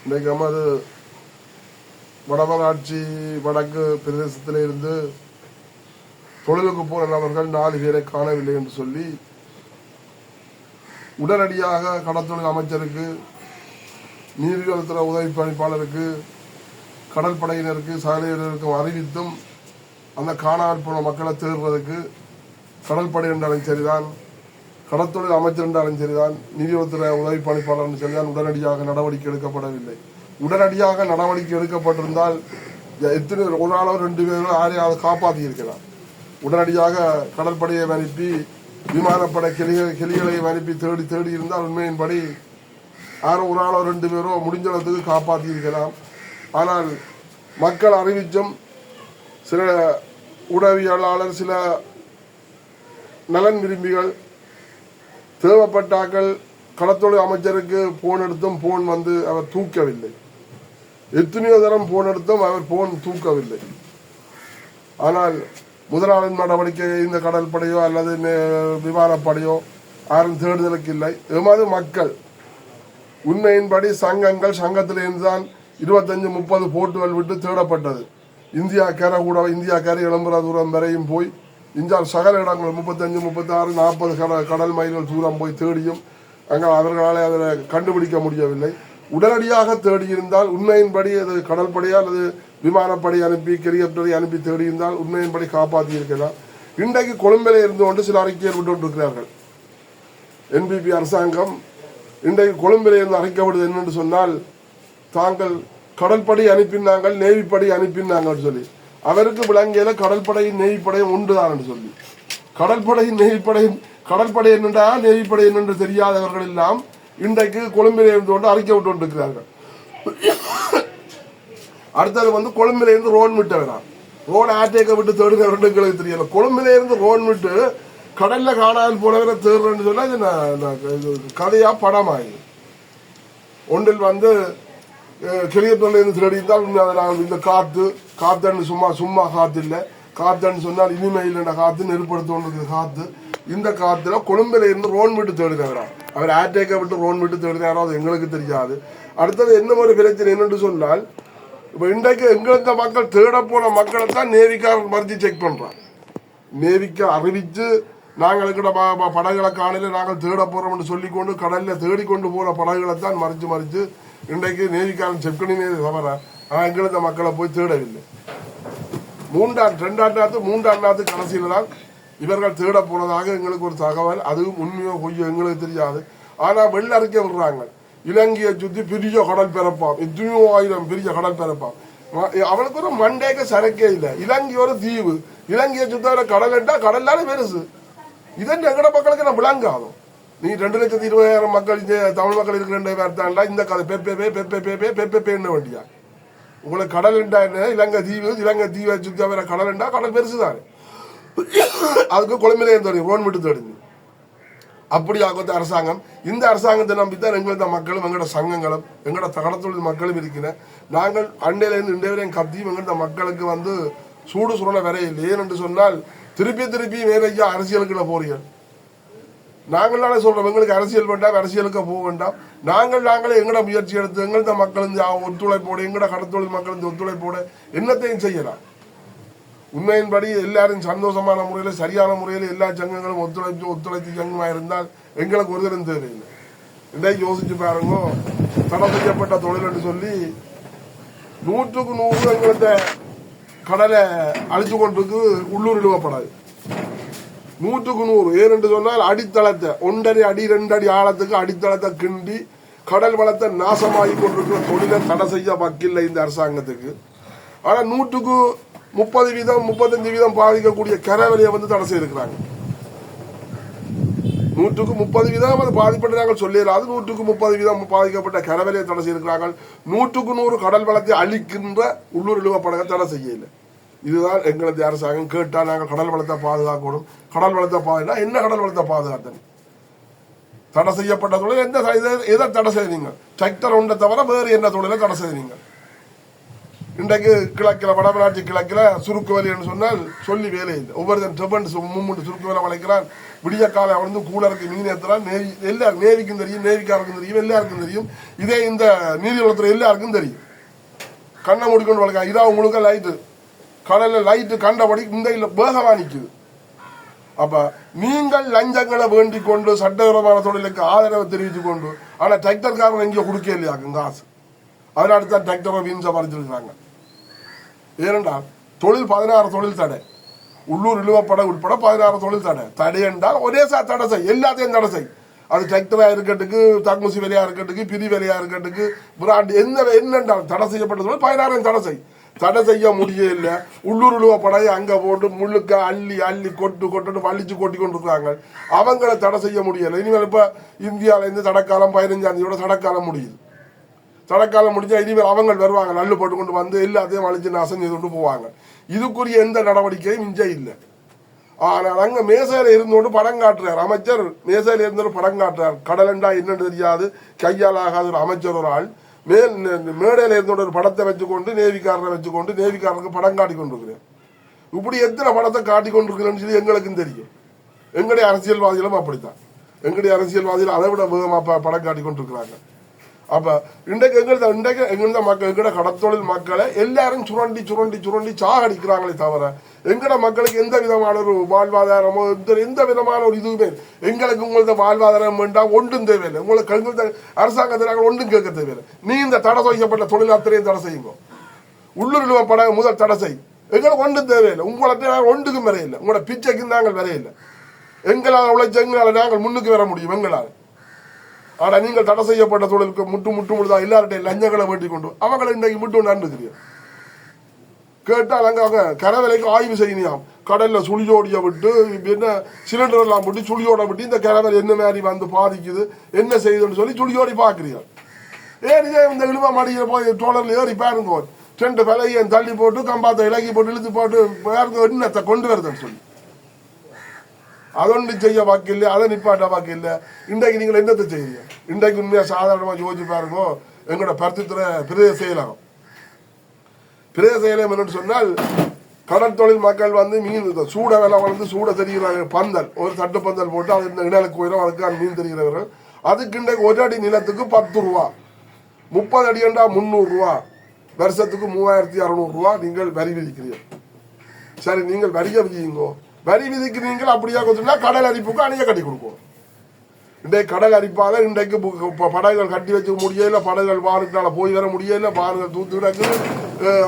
இன்றைக்கு நமது வடமராட்சி வடக்கு பிரதேசத்தில் இருந்து தொழிலுக்கு போன நபர்கள் 4 பேரை காணவில்லை என்று சொல்லி உடனடியாக கடற்தொழில் அமைச்சருக்கு, நீர்வளத்துறை உதவி பணிப்பாளருக்கு, கடற்படையினருக்கு, சாலையினருக்கும் அறிவித்தும் அந்த காணாமல் போன மக்களை தேடுறதுக்கு கடற்படை என்றாலும் சரிதான், கடற்தொழில் அமைச்சர் என்றாலும் சரிதான், நீதித்துறை உதவி பணிப்பாளர் என்று சரிதான் உடனடியாக நடவடிக்கை எடுக்கப்படவில்லை. உடனடியாக நடவடிக்கை எடுக்கப்பட்டிருந்தால் எத்தனை ஒரு ஆளோ 2 பேரோ யாரையாவது காப்பாற்றி இருக்கலாம். உடனடியாக கடற்படையை அனுப்பி, விமானப்படை கிளிகளையும் அனுப்பி தேடி இருந்தால் உண்மையின்படி யாரோ ஒரு ஆளோ 2 பேரோ முடிஞ்சளவுக்கு காப்பாற்றி இருக்கலாம். ஆனால் மக்கள் அறிவிச்சும் சில உடவியலாளர், சில நலன் விரும்பிகள் தேவைப்பட்டாக்கள் கடற்தொழில் அமைச்சருக்கு போன் எடுத்தும் போன் வந்து அவர் தூக்கவில்லை. எத்தனையோ தரம் போன் எடுத்தும் அவர் போன் தூக்கவில்லை. ஆனால் முதலாளின் நடவடிக்கை இந்த கடற்படையோ அல்லது விமானப்படையோ யாரும் தேடுதலுக்கு இல்லை. எமது மக்கள் உண்மையின்படி சங்கத்திலிருந்து தான் 25-30 போட்டுகள் விட்டு தேடப்பட்டது. இந்தியா கரை இளம்புற தூரம் வரையும் போய் இந்தியா சகல இடங்கள் 35, 36, 40 கடல் மைல்கள் தூரம் போய் தேடியும் அங்கே அவர்களால் அதை கண்டுபிடிக்க முடியவில்லை. உடனடியாக தேடியிருந்தால் உண்மையின்படி அது கடற்படையா அல்லது விமானப்படை அனுப்பி ஹெலிகாப்டரை அனுப்பி தேடியிருந்தால் உண்மையின்படி காப்பாற்றி இருக்கலாம். இன்றைக்கு கொழும்பிலே இருந்து கொண்டு சில அறிக்கையை விட்டுக்கொண்டிருக்கிறார்கள். என்பிபி அரசாங்கம் இன்றைக்கு கொழும்பிலே இருந்து அறிக்கப்படுது என்னென்று சொன்னால், தாங்கள் கடற்படை அனுப்பினாங்கள், நேவிப்படை அனுப்பினாங்கன்னு சொல்லி. அவருக்கு விளங்கியல கடற்படையின் நேவிப்படையும் ஒன்றுதான் என்று சொல்லி, கடற்படையின் கடற்படை என்னென்றா நேவிப்படை என்னென்று தெரியாதவர்கள் எல்லாம் இன்றைக்கு கொழும்பிலே இருந்து கொண்டு அறிக்கை விட்டு கொண்டிருக்கிறார்கள். அடுத்தது வந்து கொழும்பிலே இருந்து ரோன் விட்டவரா, ரோன் ஆட்டேக்க விட்டு தேடுகிறவர்களுக்கு தெரியல. கொழும்பிலே இருந்து ரோன் விட்டு கடல்ல காணாமல் போனவரை தேடுறேன்னு சொன்னா கதையா படமாயி ஒன்றில் வந்து கிளியத்தொழிலிருந்து தேடியிருந்தால் இந்த காத்துன்னு சும்மா காத்து இல்லை, காத்துன்னு சொன்னால் இனிமையில் காத்து, நெருப்படுத்த காத்து. இந்த காத்துல கொழும்பில இருந்து ரோன் விட்டு தேடினாரா, அவர் ஆட்டேக்க விட்டு ரோன் விட்டு தேடினாரோ அது எங்களுக்கு தெரியாது. அடுத்தது என்ன ஒரு பிரச்சனை என்னென்று சொன்னால், இப்போ இன்றைக்கு எங்களுக்கு மக்கள் தேட போன மக்களை தான் நேவிக்காரர் மறித்து செக் பண்றான். நேவிக்கு அறிவித்து நாங்கள் இருக்கிற படகுகளை காணல, நாங்கள் தேட போறோம்னு சொல்லிக்கொண்டு கடல்ல தேடிக்கொண்டு போற படகுகளை தான் மறித்து இன்றைக்கு நேவிக்காரன் செக் பண்ணினே தவிர எங்களுக்கு மக்களை போய் தேடவில்லை. 3ஆம் நாத்து கடைசியில தான் இவர்கள் தேட போனதாக எங்களுக்கு ஒரு தகவல். அதுவும் உண்மையோ பொய்யோ எங்களுக்கு தெரியாது. ஆனா வெள்ள அறிக்கை விடுறாங்க, இலங்கையை சுத்தி பெரிய கடல் பிறப்பாம், எத்தனையோ 1000 பெரிய கடல் பிறப்பாம். அவனுக்கு ஒரு மண்டேக்க சரக்கே இல்லை. இலங்கை ஒரு தீவு, இலங்கையை சுத்த கடல் என்றா கடல்லால பெருசு. இதன் எங்கட மக்களுக்கு நான் விளங்காதும். நீ 2,20,000 மக்கள் தமிழ் மக்கள் இருக்கிற இந்த கதை பெப்பே என்ன வேண்டியா உங்களுக்கு கடல் என்றா என்ன? இலங்கை தீவை சுத்தி வேற கடல் என்றா கடல் பெருசுதானே. அதுக்கு கொழும்பிலே இருந்து ரோன் விட்டு தேடுங்க. அப்படி ஆகத்த அரசாங்கம், இந்த அரசாங்கத்தை நம்பித்தான் எங்களோட மக்களும் எங்களோட சங்கங்களும் எங்களோட கடற்தொழில் மக்களும் இருக்கிற. நாங்கள் அண்டையிலிருந்து இன்றைய கத்தியும் எங்களோட மக்களுக்கு வந்து சூடு சுரண வரையில். ஏனென்று சொன்னால் திருப்பி வேலைக்கு அரசியலுக்குள்ள போறீர்கள். நாங்கள் சொல்றோம், எங்களுக்கு அரசியல் வேண்டாம், அரசியலுக்கு போக வேண்டாம். நாங்களே எங்களோட முயற்சி எடுத்து எங்களோட மக்கள் ஒத்துழைப்போடு, எங்களோட கடற்தொழில் மக்கள் ஒத்துழைப்போடு என்னத்தையும் செய்யலாம். உண்மையின்படி எல்லாரும் சந்தோஷமான முறையில், சரியான முறையில் எல்லா சங்கங்களும் ஒத்துழைத்து சங்கமாக இருந்தால் எங்களுக்கு ஒரு தரம் தேவையில்லை. இன்றைக்கு யோசிச்சு பாருங்க, தடை செய்யப்பட்ட தொழில் என்று சொல்லி 100க்கு 100 எங்களோட கடலை அழிச்சு கொண்டிருக்கு. உள்ளூர் இழுவப்படாது 100க்கு 100. ஏனென்று சொன்னால் அடித்தளத்தை 1.5 அடி 2 அடி ஆழத்துக்கு அடித்தளத்தை கிண்டி கடல் வளத்தை நாசமாகி கொண்டிருக்கிற தொழிலை தடை செய்ய வக்கில்லை இந்த அரசாங்கத்துக்கு. ஆனா 100க்கு 30%, 35% பாதிக்கக்கூடிய கரவெளியை வந்து தடை செய்திருக்கிறாங்க. 100க்கு 30% அது பாதிப்பட்டு சொல்லிடலாது. 100க்கு 30% பாதிக்கப்பட்ட கரவெளியை தடை செய்திருக்கிறார்கள். 100க்கு 100 கடல் வளத்தை அழிக்கின்ற உள்ளூர் இழுவப்படகை தடை செய்யலை. இதுதான் எங்களது அரசாங்கம். கேட்டா நாங்கள் கடல் வளத்தை பாதுகாக்கணும். கடல் வளத்தை பாதுகா என்ன? கடல் வளத்தை பாதுகாத்தன் தடை செய்யப்பட்ட தொழில் எதை தடை செய்தீங்க? டிராக்டர் ஒன்றை தவிர வேறு என்ன தொழிலை தடை செய்தீங்க? இன்றைக்கு கிழக்கில் வடமராட்சி கிழக்கில் சுருக்கு வலி என்று சொன்னால் சொல்லி வேலை இல்லை. ஒவ்வொருத்தன் ட்ரிபண்ட் மூமெண்ட் சுருக்கு வேலை வளைக்கிறான். விடிய காலை அவன் கூலருக்கு மீன் ஏற்றுறான். நேவி எல்லாரும் நேவிக்கும் தெரியும், நேவிக்காருக்கும் தெரியும், எல்லாருக்கும் தெரியும். இதே இந்த நீதிமன்றத்தில் எல்லாருக்கும் தெரியும். கண்ணை மூடிக்கொண்டு வளர்க்க இதா உங்களுக்கு லைட்டு கடலில் லைட்டு கண்டபடி இந்த இல்லை வேகமாக நிற்குது. அப்ப நீங்கள் லஞ்சங்களை வேண்டிக் கொண்டு சட்டவிரோதமான தொழிலுக்கு ஆதரவை தெரிவித்துக் கொண்டு ஆனால் டிராக்டர்காரன் எங்கேயோ கொடுக்க இல்லையாக்கும் காசு. அதனால தான் டிராக்டரை வீண் சமாளிச்சிருக்கிறாங்க. ஏனென்றால் தொழில் 16 தொழில் தடை, உள்ளூர் இழுவப்பட உட்பட 16 தொழில் தடை. தடை என்றால் ஒரே தடை செய், எல்லாத்தையும் தடை செய். அது டிராக்டராக இருக்கட்டுக்கு, தங்குசி வேலையா இருக்கட்டுக்கு, பிரி வேலையா இருக்கட்டுக்கு, பிராண்ட் என்னென்றால் தடை செய்யப்பட்ட தொழில் 16 தடை செய். தடை செய்ய முடியல. உள்ளூர் இழுவப்படையை அங்கே போட்டு முள்ளுக்க அள்ளி அள்ளி கொட்டு வலிச்சு கொட்டி கொண்டு இருக்காங்க. அவங்கள தடை செய்ய முடியலை. இனிமேல் இப்போ இந்தியாவிலேருந்து தடைக்காலம் 15ஆம் தேதியோட தடைக்காலம் முடியுது. தடைக்காலம் முடிஞ்சா இனிமேல் அவங்க வருவாங்க, நல்லு போட்டு கொண்டு வந்து எல்லாத்தையும் அழிச்சு நாசம் செய்து கொண்டு போவாங்க. இதுக்குரிய எந்த நடவடிக்கையும் இங்கே இல்லை. ஆனால் அங்கே மேசையில் இருந்தோண்டு படம் காட்டுறார் அமைச்சர். மேசையில் இருந்தோடு படம் காட்டுறார். கடலண்டா என்னன்னு தெரியாது, கையால் ஆகாத ஒரு அமைச்சர் ஒரு ஆள் மேடையில் இருந்தோட ஒரு படத்தை வச்சுக்கொண்டு நேவிக்காரரை வச்சுக்கொண்டு நேவிக்காரருக்கு படம் காட்டி கொண்டிருக்கிறேன். இப்படி எத்தனை படத்தை காட்டி கொண்டிருக்கிறேன்னு சொல்லி எங்களுக்கும் தெரியும். எங்களுடைய அரசியல்வாதிகளும் அப்படித்தான். எங்களுடைய அரசியல்வாதிகள் அதை விட வேகமாக படம் காட்டி கொண்டிருக்கிறாங்க. அப்ப இன்றைக்கு எங்கள்த மக்கள் எங்கட கடத்தொழில் மக்களை எல்லாரும் சுரண்டி சுரண்டி சுரண்டி சாகடிக்கிறாங்களே தவிர எங்கட மக்களுக்கு எந்த விதமான ஒரு வாழ்வாதாரமோ எந்த விதமான ஒரு இதுவுமே எங்களுக்கு உங்களது வாழ்வாதாரம் வேண்டாம், ஒன்றும் தேவையில்லை. உங்களுக்கு எங்கள்த அரசாங்கத்தினால ஒன்றும் கேட்க தேவையில்லை. நீ இந்த தடை செய்யப்பட்ட தொழில் அத்தனையும் தடை செய்யுங்க. உள்ளூர் பட முதல் தடை செய். எங்களுக்கு ஒன்றும் தேவையில்லை. உங்களை நாங்கள் ஒன்றுக்கும் வரையில்லை. உங்களோட பிச்சைக்கும் நாங்கள் வரையில்லை. எங்களால் உழைச்ச எங்களால் நாங்கள் முன்னுக்கு வர முடியும் எங்களால். ஆனா நீங்கள் தடை செய்யப்பட்ட தொழிலுக்கு முட்டுதான் எல்லார்ட்டையும் லஞ்சங்களை வேட்டி கொண்டு அவங்களை இன்றைக்கு முட்டு நடந்துக்கிறீங்க. கேட்டால் அங்கே அவங்க கரவலைக்கு ஆய்வு செய்யணும். கடல்ல சுழியோடிய விட்டு என்ன சிலிண்டர் எல்லாம் போட்டு சுழியோட விட்டு இந்த கரவல் என்ன மாதிரி வந்து பாதிக்குது என்ன செய்யுதுன்னு சொல்லி சுழியோடி பார்க்குறீங்க. ஏறியே இந்த இழுவ மடியில போய் டோலர்ல ஏறி பாருங்க, 2 விலையை தள்ளி போட்டு கம்பாத்தை இலக்கி போட்டு இழுத்து போட்டு பாருங்க என்னத்தை கொண்டு வருதுன்னு சொல்லி அதொன்று செய்ய வாக்கு இல்லை, அதை நிப்பாட்ட வாக்கு இல்லை. இன்றைக்கு நீங்கள் என்னத்தை செய்யுங்க? இன்றைக்கு உண்மையாக சாதாரணமாக யோசிச்சு பாருங்க. எங்களோட பருத்தித்துறை பிரதேச செயலகம் என்னன்னு சொன்னால் கடற்தொழில் மக்கள் வந்து மீன் சூட வேலை வளர்ந்து சூட தெரிகிறாங்க. பந்தல் ஒரு தட்டு பந்தல் போட்டு அது இந்த இடையிலுக்கு உயரம் அதுக்கு மீன் தெரிகிறவர்கள் அதுக்கு இன்றைக்கு ஒரு அடி நிலத்துக்கு 10 ரூபா, 30 அடி என்றா 300 ரூபா, வருஷத்துக்கு 3600 ரூபா நீங்கள் வரி விதிக்கிறீர்கள். சரி, நீங்கள் வரியை விதிங்கோ. வரி விதிக்கிறீங்கள் அப்படியா கொடுத்தா கடல் அரிப்புக்கு அணைய கட்டி கொடுக்கணும். இன்றைக்கு கடல் அரிப்பாக இன்றைக்கு படகுகள் கட்டி வச்சுக்க முடியல, படகுகள் வாருக்குனால போய் வர முடியல, பாருங்கள் தூத்து கிடக்கு.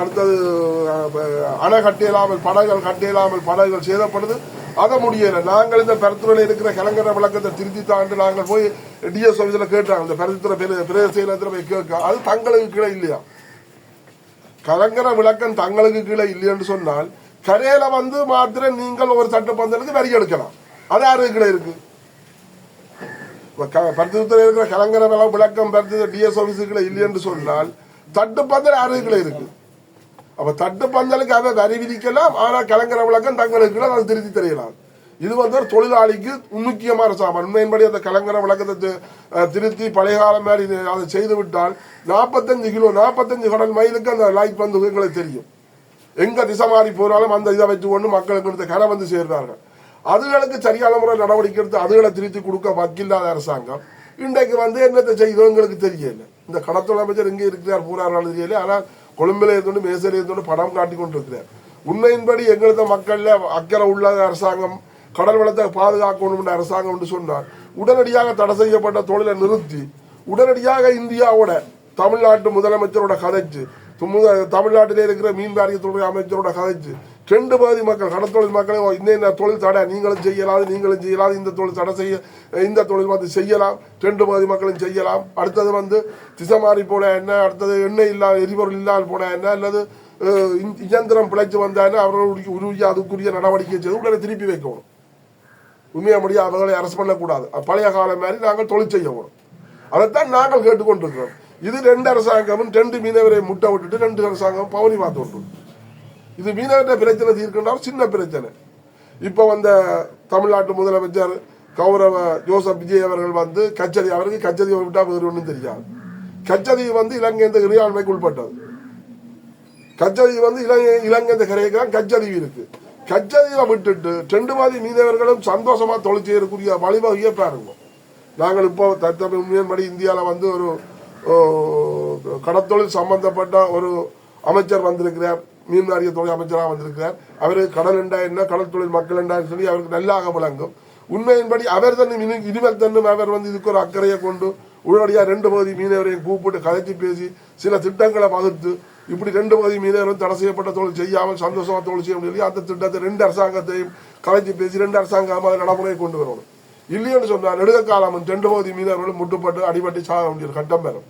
அடுத்தது அணை கட்டியலாமல் படகுகள் கட்டியலாமல் படகுகள் சேதப்படுது, அதை முடியலை. நாங்கள் இந்த பருத்துறையில் இருக்கிற கலங்கர விளக்கத்தை திருத்தி தாண்டு நாங்கள் போய் டிஎஸ் ஆஃபீஸில் கேட்டாங்க. இந்த பருத்துறை பிரதேச செயலகத்தில் போய் கேட்க அது தங்களுக்கு கீழே இல்லையா. கலங்கர விளக்கம் தங்களுக்கு கீழே இல்லைன்னு சொன்னால் கரையில வந்து மாத்திரம் நீங்கள் ஒரு சட்டப்பந்தலுக்கு வரி எடுக்கலாம். அது யாருக்குள்ள இருக்கு? பருத்தித்துறை இருக்கிற கலங்கர விளக்கம் பருத்தி டிஎஸ் ஆபீஸுக்குள்ள இல்லைன்னு சொன்னால் தட்டுப்பந்தல் யாருக்குள்ள இருக்கு? அப்ப தட்டுப்பந்தலுக்கு அதை வரி விதிக்கலாம். ஆனா கலங்கர விளக்கம் தங்களுக்கு அதை திருத்தி தெரியலாம். இது வந்து ஒரு தொழிலாளிக்கு முக்கியமான சாமான். உண்மையின்படி அந்த கலங்கர விளக்கத்தை திருத்தி பழைய காலம் மாதிரி அதை செய்து விட்டால் 45 கிலோ 45 கடல் மைலுக்கு அந்த லைட் வந்து எங்களுக்கு தெரியும். எங்க திசை மாறி போனாலும் அந்த இதை வச்சு கொண்டு மக்களுக்கு இந்த கரை வந்து சேர்றார்கள். அதுகளுக்கு சரியான முறை நடவடிக்கை எடுத்து அதுகளை திருத்தி கொடுக்க வக்கில்லாத அரசாங்கம் இன்றைக்கு வந்து என்னத்தை செய்தோம் எங்களுக்கு தெரியல. இந்த கடத்தொழில் அமைச்சர் எங்கே இருக்கிறார் பூரார்கள் தெரியல. ஆனால் கொழும்பில் இருந்தோண்டு மேசையில் இருந்தோண்டு படம் காட்டி கொண்டு இருக்கிறார். உண்மையின்படி எங்களது மக்கள்ல அக்கறை உள்ள அரசாங்கம் கடல் வளத்தை பாதுகாக்கணும் அரசாங்கம் என்று சொன்னார். உடனடியாக தடை செய்யப்பட்ட தொழிலை நிறுத்தி உடனடியாக இந்தியாவோட தமிழ்நாட்டு முதலமைச்சரோட கதைச்சு தமிழ்நாட்டிலே இருக்கிற மீன் வாரியத்துறை அமைச்சரோட கதைச்சு 2 பகுதி மக்கள் கடற்தொழில் மக்களை இந்த தொழில் தடை நீங்களும் செய்யலாது இந்த தொழில் தடை செய்ய இந்த தொழில் வந்து செய்யலாம் 2 பகுதி மக்களும் செய்யலாம். அடுத்தது வந்து திசை மாறி போன என்ன, அடுத்தது எண்ணெய் இல்லாத எரிபொருள் இல்லாமல் போன என்ன, அல்லது இயந்திரம் பிழைச்சு வந்தாங்கன்னா அவர்களுடைய உருவிய அதுக்குரிய நடவடிக்கை செய்து உடனே திருப்பி வைக்கணும். உண்மையா முடியாது அவர்களை அரசு பண்ணக்கூடாது. பழைய காலம் மாதிரி நாங்கள் தொழில் செய்யணும். அதைத்தான் நாங்கள் கேட்டுக்கொண்டிருக்கிறோம். இது 2 அரசாங்கமும் 2 மீனவரை முட்டை விட்டுட்டு 2 அரசாங்கம் பவுனி பார்த்து விட்டு இது மீனவர்கிட்ட பிரச்சனை தீர்க்கின்றாலும் சின்ன பிரச்சனை. இப்போ வந்த தமிழ்நாட்டு முதலமைச்சர் கௌரவ ஜோசப் விஜய் அவர்கள் வந்து அவருக்கு கச்சதீவை விட்டா வேறு ஒன்றும் தெரியாது. கச்சதீவு வந்து இலங்கை இறையாண்மைக்கு உட்பட்டது. கச்சதீவு வந்து இலங்கை கரைக்கு கச்சதீவு இருக்கு. கச்சதீவை விட்டுட்டு 2 பாதி மீனவர்களும் சந்தோஷமா தொழில் செய்யக்கூடிய வழிவகையை பாருங்க. நாங்கள் இப்போ தற்படி இந்தியாவில் வந்து ஒரு கடற்தொழில் சம்பந்தப்பட்ட ஒரு அமைச்சர் வந்திருக்கிறார், மீன்வாரிய தொழில் அமைச்சராக வந்திருக்கிறார். அவரு கடல் என்றா என்ன, கடல் தொழில் மக்கள் என்றா சொல்லி அவருக்கு நல்லாக விளங்கும். உண்மையின்படி அவர் தன்னும் இனிமேல் தன்னும் அவர் வந்து இதுக்கு ஒரு அக்கறையை கொண்டு உடனடியாக 2 பகுதி மீனவரையும் கூப்பிட்டு கதைச்சி பேசி சில திட்டங்களை வகுத்து இப்படி 2 பகுதி மீனவரும் தடை செய்யப்பட்ட தொழில் செய்யாமல் சந்தோஷமா தொழில் செய்ய முடியல. அந்த திட்டத்தை 2 அரசாங்கத்தையும் கலைச்சி பேசி 2 அரசாங்கம் அதை நடைமுறையை கொண்டு வரணும். இல்லைன்னு சொன்னா நெடுக காலம் 2 பகுதி மீனவர்களும் முட்டுப்பட்டு அடிபட்டு சாக வேண்டிய கட்டம் பெறும்.